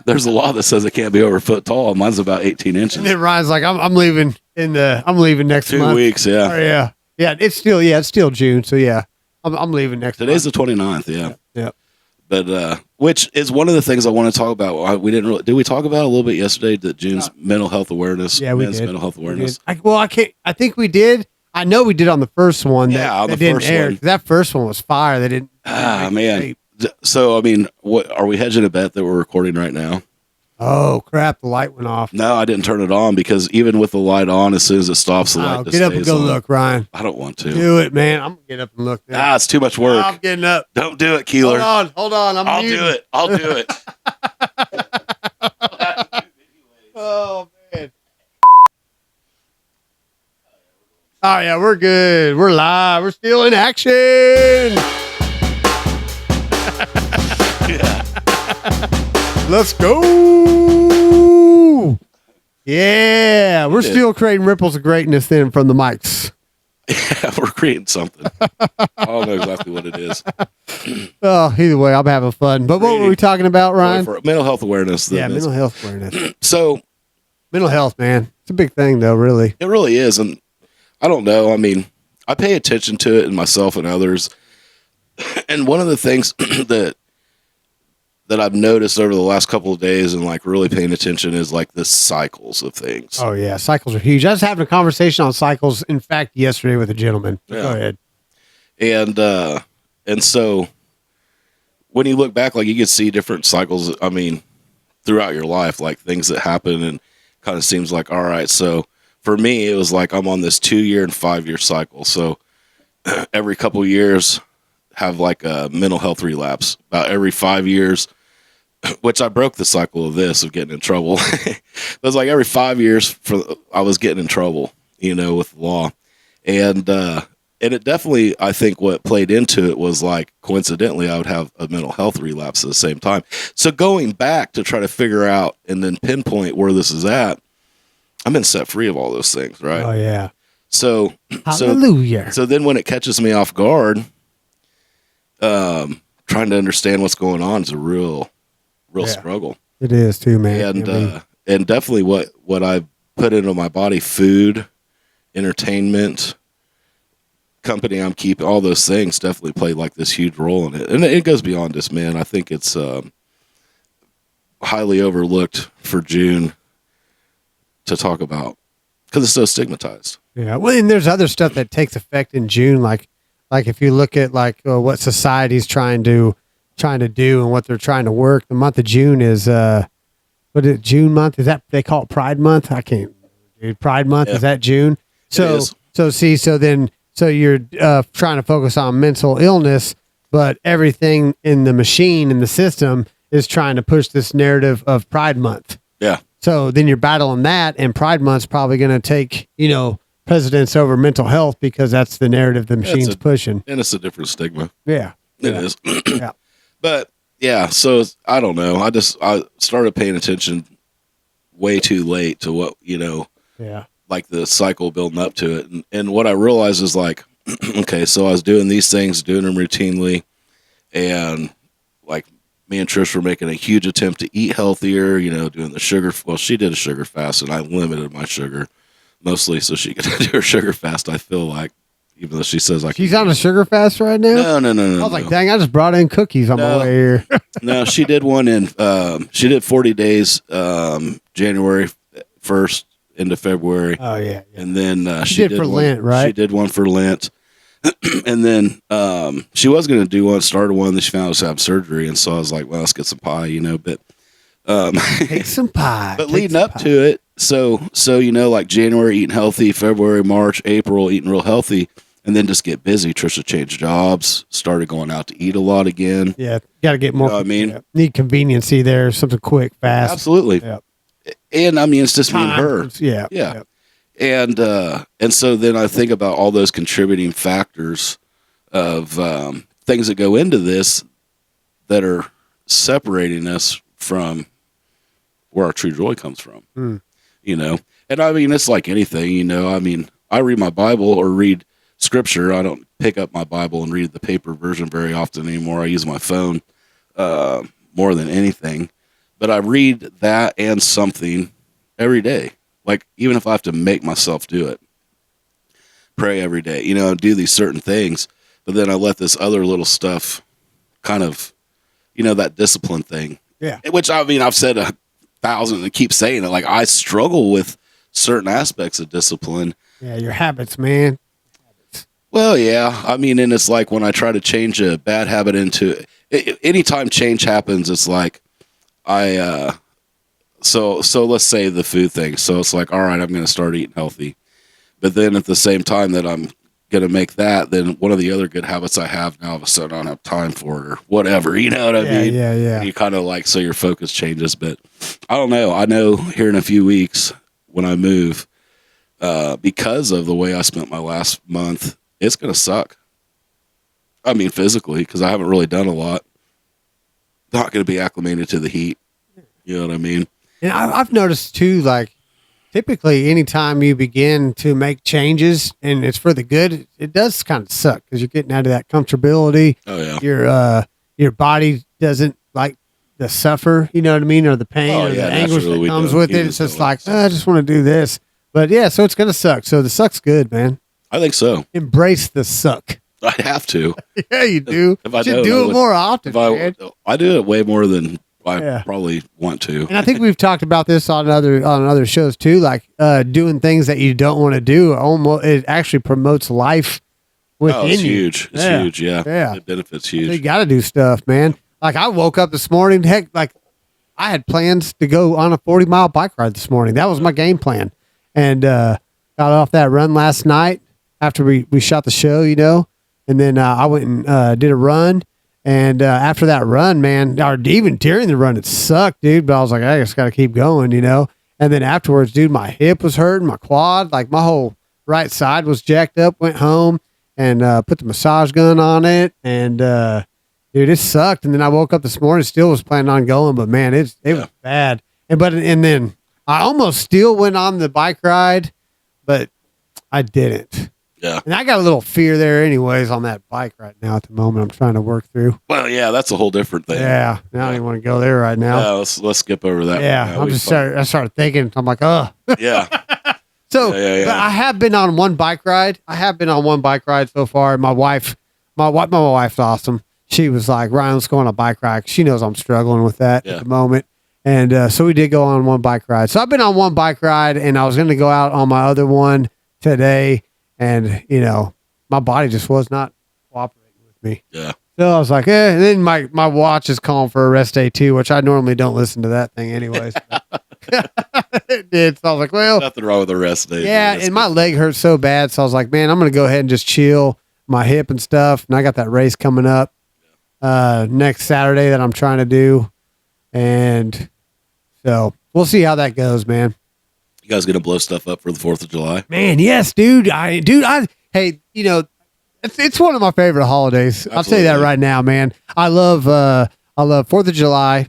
there's a law that says it can't be over a foot tall. Mine's about 18 inches. And then Ryan's like, I'm leaving I'm leaving next 2 month. weeks, yeah. Oh, yeah. Yeah, it's still June. So yeah, I'm leaving next Today's month. the 29th, yeah. Yeah. But which is one of the things I want to talk about. We didn't really, did we talk about a little bit yesterday that June's mental health awareness? Yeah, we men's did. mental health awareness. I think we did. I know we did on the first one. On the didn't first air. one. That first one was fire. They didn't. Man. So I mean, what are we hedging a bet that we're recording right now? Oh crap! The light went off. No, I didn't turn it on because even with the light on, as soon as it stops, the light just get up and stays go on. look, Ryan. I don't want to. Do it, man. I'm gonna get up and look. Now. It's too much work. I'm getting up. Don't do it, Keeler. Hold on. I'll do it. I'll do it. Oh man. Oh yeah, we're good. We're live. We're still in action. Yeah. Let's go. Yeah, we're still creating ripples of greatness then from the mics. Yeah, we're creating something. I don't know exactly what it is. Oh, either way, I'm having fun. But what were we talking about, Ryan? For mental health awareness. Yeah, mental health awareness. So, mental health, man. It's a big thing, though, really. it really is. And I don't know. I mean, I pay attention to it in myself and others. And one of the things that I've noticed over the last couple of days and like really paying attention is like the cycles of things. Oh yeah, cycles are huge. I was having a conversation on cycles, in fact, yesterday with a gentleman. Yeah. Go ahead. And so when you look back, like you can see different cycles, I mean, throughout your life, like things that happen and kind of seems like, all right, so for me, it was like I'm on this 2-year and 5-year cycle. So every couple of years have like a mental health relapse. About every 5 years, which I broke the cycle of this, of getting in trouble. It was like every 5 years I was getting in trouble, you know, with the law. And it definitely, I think what played into it was like, coincidentally, I would have a mental health relapse at the same time. So going back to try to figure out and then pinpoint where this is at, I've been set free of all those things, right? Oh yeah. So Hallelujah. So then when it catches me off guard, trying to understand what's going on is a real Yeah. struggle. It is too, man. And I mean, and definitely what I put into my body, food, entertainment, company I'm keeping, all those things definitely play like this huge role in it. And it goes beyond this, man. I think it's highly overlooked for June to talk about because it's so stigmatized. yeah. Well, and there's other stuff that takes effect in June, like if you look at like what society's trying to do and what they're trying to work. The month of June is what is it, June month? Is that they call it Pride Month? I can't. Dude, Pride Month, is that June? So is. so you're trying to focus on mental illness, but everything in the machine in the system is trying to push this narrative of Pride Month. Yeah. So then you're battling that, and Pride Month's probably going to take precedence over mental health because that's the narrative the machine's pushing. And it's a different stigma. Yeah, It is. yeah, But yeah, so I don't know. I started paying attention way too late to what, yeah, like the cycle building up to it. And what I realized is like, okay, so I was doing these things, doing them routinely. And like me and Trish were making a huge attempt to eat healthier, doing the sugar. Well, she did a sugar fast and I limited my sugar mostly so she could do her sugar fast. I feel like, even though she says like she's on a sugar fast right now. No. I was like, dang, I just brought in cookies on my way here. No, she did one in she did 40 days January 1st into February. Oh yeah. And then she did for one, Lent, right? She did one for Lent. And then she was going to do one, started one, then she found out she had surgery, and so I was like, well, let's get some pie, but take some pie. But leading up to it, so like January eating healthy, February, March, April eating real healthy, and then just get busy. Trisha changed jobs, started going out to eat a lot again. Yeah, got to get more. You know what I mean? Yeah. Need conveniency there, something quick, fast. Absolutely. Yeah. And I mean, it's just me and her. Yeah. Yeah. And so then I think about all those contributing factors of things that go into this that are separating us from where our true joy comes from. And I mean, it's like anything, I mean, I read my Bible or read scripture. I don't pick up my Bible and read the paper version very often anymore. I use my phone more than anything, but I read that and something every day. Like, even if I have to make myself do it, pray every day, do these certain things, but then I let this other little stuff kind of, that discipline thing. Yeah. Which, I mean, I've said 1,000 and keep saying it. Like, I struggle with certain aspects of discipline. Yeah, your habits, man. Well, yeah. I mean, and it's like when I try to change a bad habit into, anytime change happens, it's like So let's say the food thing. So it's like, all right, I'm going to start eating healthy. But then at the same time that I'm going to make that, then one of the other good habits I have now, all of a sudden I don't have time for it or whatever. You know what I mean? Yeah. You kind of like, so your focus changes. But I don't know. I know here in a few weeks when I move, because of the way I spent my last month, it's going to suck. I mean, physically, because I haven't really done a lot. Not going to be acclimated to the heat. You know what I mean? And I've noticed too, like typically anytime you begin to make changes and it's for the good, it does kind of suck because you're getting out of that comfortability. Oh yeah. Your body doesn't like the suffer, you know what I mean, or the pain or the anguish that comes with it. It's just like, I just want to do this. But yeah, so it's gonna suck. So the suck's good, man. I think so. Embrace the suck. I have to. Yeah, you do. If I should don't, do I it would- more often. man. I do it way more than I Yeah. probably want to. And I think we've talked about this on other shows too, like doing things that you don't want to do. Almost, it actually promotes life within Oh, it's you. huge. It's Yeah. huge. Yeah. Yeah. It benefits You huge. got to do stuff, man. Like I woke up this morning, heck, like I had plans to go on a 40-mile bike ride this morning. That was my game plan, and got off that run last night after we shot the show, and then I went and did a run. And after that run, man, or even during the run, it sucked, dude. But I was like, I just got to keep going, And then afterwards, dude, my hip was hurting, my quad, like my whole right side was jacked up. Went home and put the massage gun on it, and dude, it sucked. And then I woke up this morning, still was planning on going, but man, it was bad. And then I almost still went on the bike ride, but I didn't. Yeah. And I got a little fear there, anyways, on that bike right now at the moment. I'm trying to work through. Well, yeah, that's a whole different thing. Yeah, I don't even want to go there right now. Yeah, let's skip over that. Yeah, one. I started thinking. I'm like, oh. Yeah. So, Yeah. but I have been on one bike ride. So far. My wife's awesome. She was like, Ryan, let's go on a bike ride. She knows I'm struggling with that at the moment. And so we did go on one bike ride. So I've been on one bike ride, and I was going to go out on my other one today. And, my body just was not cooperating with me. Yeah. So I was like, And then my watch is calling for a rest day too, which I normally don't listen to that thing anyways. It did. So I was like, well. Nothing wrong with the rest day. Yeah, and my leg hurts so bad. So I was like, man, I'm going to go ahead and just chill my hip and stuff. And I got that race coming up next Saturday that I'm trying to do. And so we'll see how that goes, man. You guys gonna blow stuff up for the 4th of July? Man, yes, dude. Hey, it's one of my favorite holidays. Absolutely. I'll tell you that right now, man. I love 4th of July,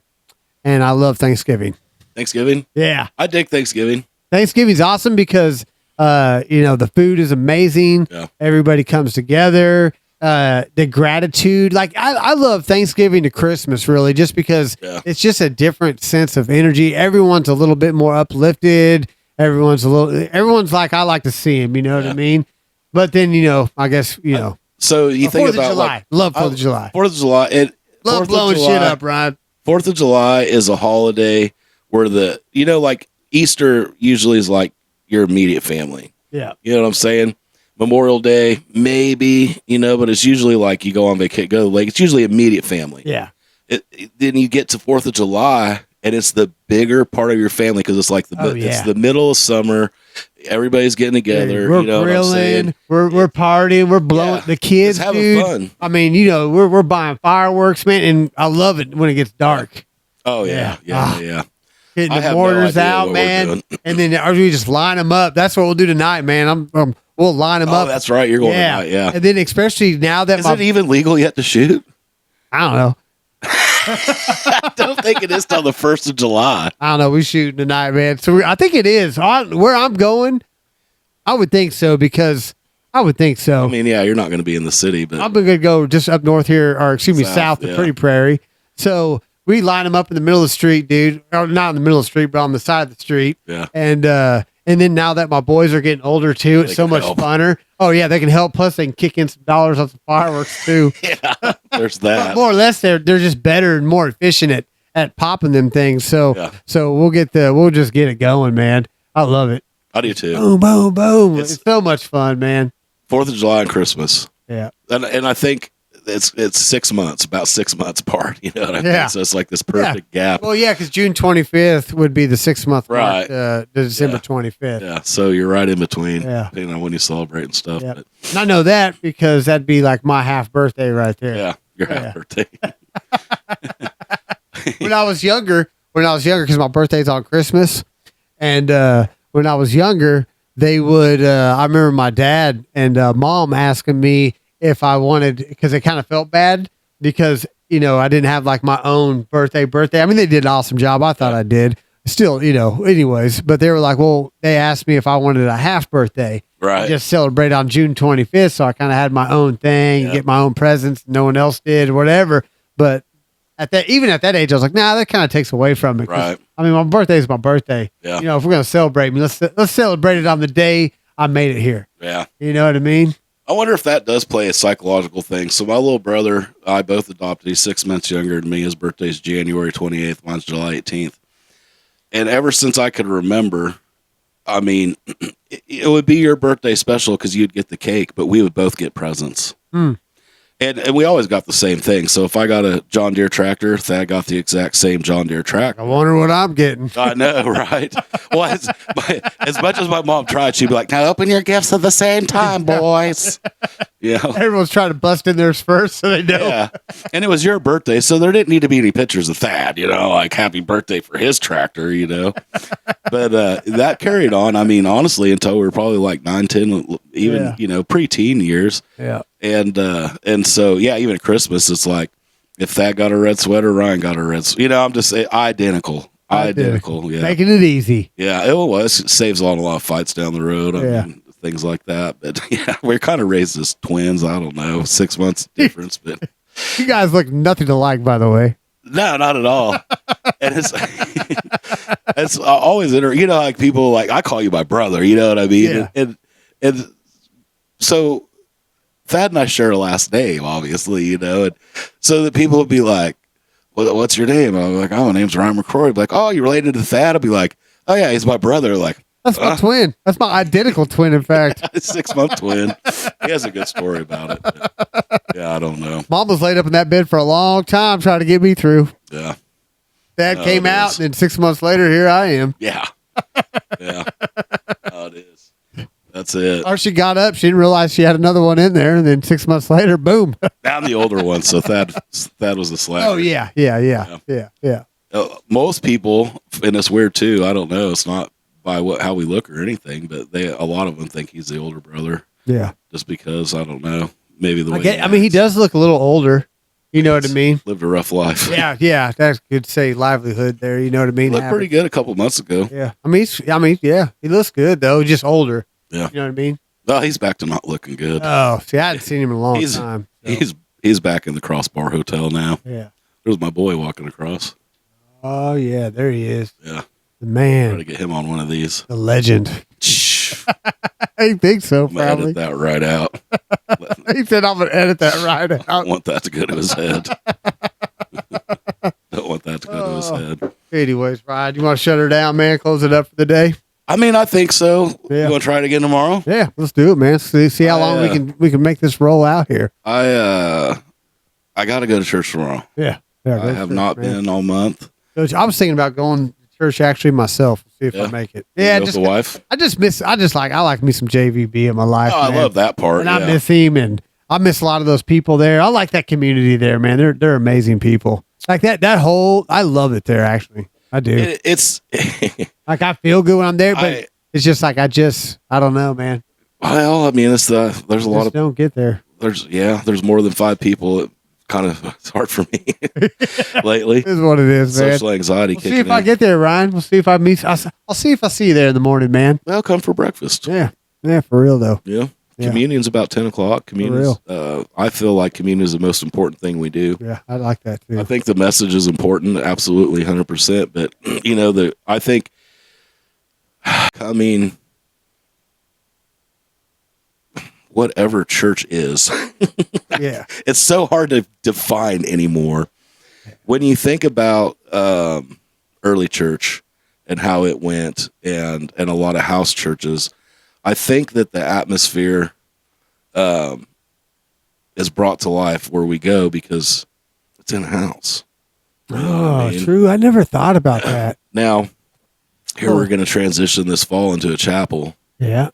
and I love Thanksgiving. Thanksgiving? Yeah. I dig Thanksgiving. Thanksgiving's awesome because the food is amazing. Yeah. Everybody comes together. The gratitude, like I love Thanksgiving to Christmas, really, just because it's just a different sense of energy. Everyone's a little bit more uplifted. Everyone's like, I like to see him. You know what I mean? But then I guess So you think 4th of about July. Love 4th of July. 4th of July. Love blowing shit up, Ryan. 4th of July is a holiday where like Easter usually is like your immediate family. Yeah. You know what I'm saying? Memorial Day, maybe, but it's usually like you go on vacation, go to the lake. It's usually immediate family. Yeah. Then you get to 4th of July, and it's the bigger part of your family because it's like it's the middle of summer. Everybody's getting together. We're you know grilling, what I'm saying? We're partying, we're blowing the kids, Just having dude. fun. I mean, we're buying fireworks, man, and I love it when it gets dark. Oh yeah. Hitting I the have no mortars idea out, what we're man, doing. and then we just line them up. That's what we'll do tonight, man. We'll line them Oh, up. that's right. You're going tonight. Yeah. And then especially now that Is it even legal yet to shoot? I don't know. I don't think it is till the 1st of July. I don't know. We shooting tonight, man. So I think it is. Where I'm going, I would think so because I would think so. I mean, yeah, you're not going to be in the city, but I'm going to go just up north here, or excuse me, south to Pretty Prairie. So we line them up in the middle of the street, dude. Or not in the middle of the street, but on the side of the street. Yeah. And then now that my boys are getting older too, it's so much funner. Oh yeah, they can help. Plus they can kick in some dollars on some fireworks too. yeah, there's that. But more or less, they're just better and more efficient at popping them things. So we'll just get it going, man. I love it. I do too. Boom, boom, boom. It's so much fun, man. 4th of July and Christmas. Yeah. And I think it's 6 months, about 6 months apart. You know what I mean? Yeah. So it's like this perfect gap. Well, yeah, because June 25th would be the 6-month mark, Right. December 25th. Yeah. So you're right in between, Yeah. depending on when you celebrate and stuff. Yeah. But And I know that because that'd be like my half birthday right there. yeah, your half birthday. When I was younger, because my birthday's on Christmas, and when I was younger, they would. I remember my dad and mom asking me if I wanted, because they kind of felt bad because I didn't have like my own birthday. I mean, they did an awesome job. I thought I did. Still, anyways. But they were like, well, they asked me if I wanted a half birthday. Right. I just celebrate on June 25th, so I kind of had my own thing, get my own presents. No one else did, or whatever. But even at that age, I was like, nah, that kind of takes away from it. Right. I mean, my birthday is my birthday. Yeah. If we're gonna celebrate me, let's celebrate it on the day I made it here. Yeah. You know what I mean? I wonder if that does play a psychological thing. So my little brother, I both adopted. He's 6 months younger than me. His birthday's January 28th. Mine's July 18th. And ever since I could remember, I mean, it would be your birthday special because you'd get the cake, but we would both get presents. And we always got the same thing. So if I got a John Deere tractor, Thad got the exact same John Deere tractor. I wonder what I'm getting. I know, right? Well, as much as my mom tried, she'd be like, now open your gifts at the same time, boys. Everyone's trying to bust in theirs first so they know. Yeah. And it was your birthday, so there didn't need to be any pictures of Thad, like happy birthday for his tractor, But that carried on, I mean, honestly, until we were probably like 9, 10, even, pre-teen years. Yeah. And so, even at Christmas, it's like, if Thad got a red sweater, Ryan got a red sweater. I'm just saying, identical. Yeah. Making it easy. Yeah, it was. It saves on a lot of fights down the road. I mean, things like that. But yeah, we're kind of raised as twins. I don't know, 6 months difference, but You guys look nothing alike, by the way. no, not at all. And it's it's always like people like I call you my brother. You know what I mean? Yeah. And so Thad and I share a last name, obviously. And so that people would be like, "What's your name?" I'm like, "Oh, my name's Ryan McCrory." Be like, "Oh, you related to Thad?" I'll be like, "Oh yeah, he's my brother." Like, That's my twin. That's my identical twin, in fact. 6-month twin. He has a good story about it. But, yeah, I don't know. Mom was laid up in that bed for a long time trying to get me through. Yeah. Dad Oh, came it out, is. and then 6 months later, here I am. Yeah. Yeah. Oh, it is. That's it. Or she got up, she didn't realize she had another one in there, and then 6 months later, boom. I'm the older one, so Thad was the slacker. Oh yeah. Most people, and it's weird too. I don't know. It's not by how we look or anything, but a lot of them think he's the older brother, Yeah. just because I don't know. Maybe the way He does look a little older. You know what I mean? lived a rough life. Yeah. That's good to say livelihood there. You know what I mean? Looked pretty good a couple months ago. Yeah. Yeah. He looks good though, just older. Yeah. You know what I mean? Well, he's back to not looking good. Oh, see, I hadn't seen him in a long He's- time. so, He's back in the Crossbar Hotel now. yeah. There's my boy walking across. Oh yeah, there he is. Yeah, The try man, to get him on one of these. the legend. I think so, I'm gonna probably. edit that right out. He said, "I'm gonna edit that right I out." don't want that to go to his head. Don't want that to go to his Oh. head. Anyways, Ryan, you want to shut her down, man? Close it up for the day. I mean, I think so. Yeah. You want to try it again tomorrow? Yeah, let's do it, man. See how long we can make this roll out here. I got to go to church tomorrow. Yeah, I have not been all month. I was thinking about going to church actually myself. See if Yeah. I make it. You Yeah, go with just the wife. I like me some JVB in my life. Oh, I man. love that part. and I yeah. miss him, and I miss a lot of those people there. I like that community there, man. They're amazing people. Like that whole, I love it there. Actually, I do. It's Like I feel good when I'm there, but I- it's just like I don't know, man. well. I mean, there's a lot Just of don't get there. there's more than 5 people. It kind of it's hard for me lately. It is what it is, man. Social anxiety We'll see kicking if I in. get there, Ryan. We'll see if I meet. I'll see if I see you there in the morning, man. Well, come for breakfast. Yeah, for real though. Yeah. Yeah. Communion's about 10 o'clock. Communion's, I feel like communion is the most important thing we do. Yeah, I like that too. I think the message is important, absolutely 100%. But, I think, I mean, whatever church is, Yeah, it's so hard to define anymore. When you think about early church and how it went and a lot of house churches, I think that the atmosphere is brought to life where we go because it's in a house. You know what I mean? True. I never thought about that. Now, here we're going to transition this fall into a chapel Yeah.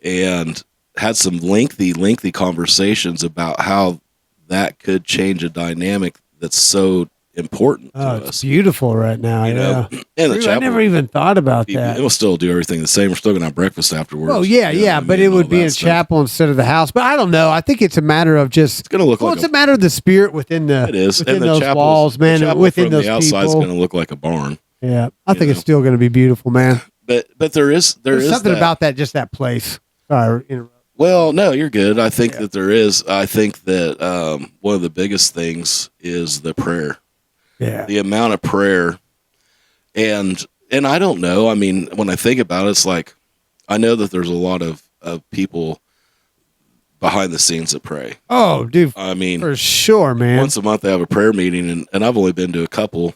and had some lengthy conversations about how that could change a dynamic that's so important to Oh, it's us. beautiful right now. You know, Yeah. in the True, I chapel, never even thought about that. it will still do everything the same. We're still going to have breakfast afterwards. Oh yeah, You know yeah, what I but mean? it would All be that in stuff. chapel instead of the house. But I don't know. I think it's a matter of just. It's going to look Well, like it's a matter of the spirit within the. it is. within And the those chapel, walls, man. the chapel Within from those the outside is people. going to look like a barn. Yeah, I think you it's know. still going to be beautiful, man. But there is There's something that. about that, just that place. Sorry, interrupt. Well, no, you're good. I think Yeah. that there is. I think that one of the biggest things is the prayer, Yeah, the amount of prayer, and I don't know. I mean, when I think about it, it's like I know that there's a lot of people behind the scenes that pray. oh, dude, I mean, for sure, man. once a month they have a prayer meeting, and I've only been to a couple.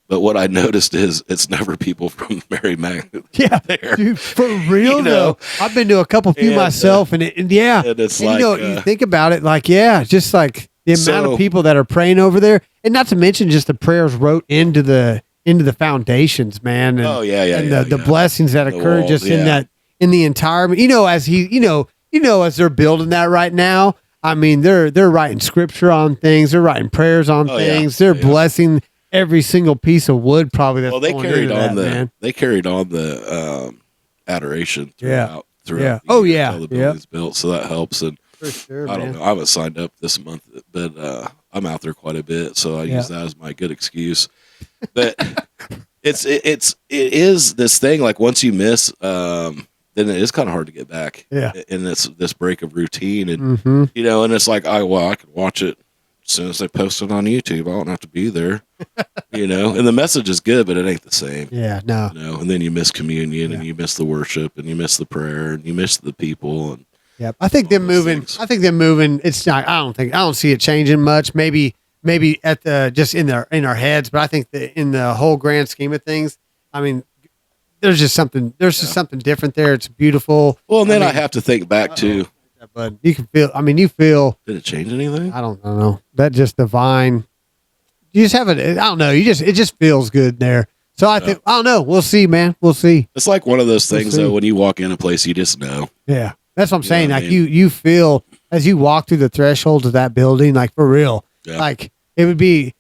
But what I noticed is it's never people from Mary Mag Yeah, there. dude, for real You know? though. I've been to a couple few And, myself, and yeah, And it's and like, you think about it, like just like the amount So- of people that are praying over there, and not to mention just the prayers wrote into the foundations, man. And, oh yeah, and yeah, the yeah. blessings that The occur walls, just yeah. in the entire. As they're building that right now. I mean, they're writing scripture on things. They're writing prayers on Oh, yeah. things. They're Yeah. blessing every single piece of wood. Probably that's Well, they going carried into on that, the adoration Yeah. throughout Yeah. the Oh, year yeah. until the Yeah. building's built, so that helps. And for sure, I don't know, I haven't signed up this month, but I'm out there quite a bit, so I Yeah. use that as my good excuse. But it is this thing, like once you miss then it is kind of hard to get back. Yeah. In this break of routine, and Mm-hmm. you know, and it's like I can watch it as soon as they post it on YouTube. I don't have to be there, you know. And the message is good, but it ain't the same. Yeah, no. You know, and then you miss communion, and you miss the worship, and you miss the prayer, and you miss the people, and Yep. I think them All those moving. things. I think them moving. It's not. I don't see it changing much. Maybe at the just in our heads. But I think that in the whole grand scheme of things, I mean, there's just something. There's just something different there. It's beautiful. well, and then I mean- have to think back to, But you can feel. I mean, you feel. did it change anything? I don't know. That just divine. You just have it. I don't know. It just feels good there. So I think. I don't know. We'll see, man. We'll see. It's like one of those We'll things see. though. When you walk in a place, you just know. Yeah, that's what I'm You know saying. what I Like mean? you feel as you walk through the thresholds of that building, like for real. Yeah. Like it would be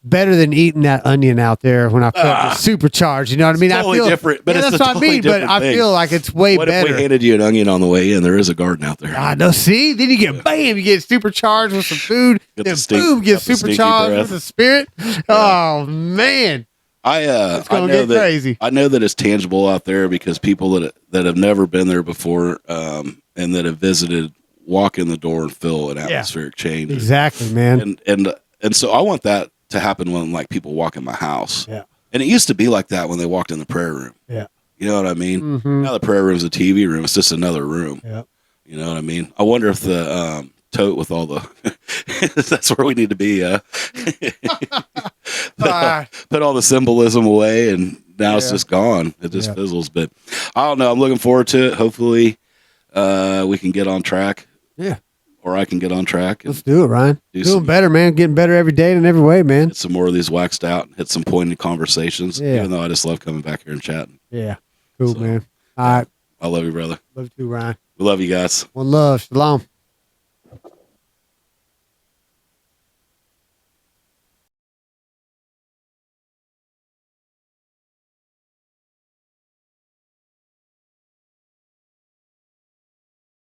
better than eating that onion out there when I felt it supercharged. You know what I mean? totally I feel different, but yeah, it's that's a what I totally mean. But different I thing. feel like it's way What better. if we handed you an onion on the way in? There is a garden out there. I know. See, then you get bam, you get supercharged with some food. Get the Then stink- boom, get got the stinky supercharged breath. with the spirit. Oh man, I gonna know get that crazy. I know that it's tangible out there because people that have never been there before and that have visited walk in the door and feel an atmospheric change. exactly, man. And so I want that to happen when like people walk in my house. Yeah. And it used to be like that when they walked in the prayer room. Yeah. You know what I mean? Mhm. Now the prayer room is a TV room. It's just another room. Yeah. You know what I mean? I wonder if the tote with all the that's where we need to be. Ah. Put all the symbolism away, and now it's Yeah. just gone. It just Yeah. fizzles. But I don't know. I'm looking forward to it. Hopefully, we can get on track, Yeah. or I can get on track and Let's do it, Ryan. Do Doing some- better, man. Getting better every day in every way, man. get some more of these waxed out and hit some pointed conversations. Yeah. Even though I just love coming back here and chatting. Yeah. Cool, So- man. All right. I love you, brother. Love you too, Ryan. We love you guys. One love. Shalom.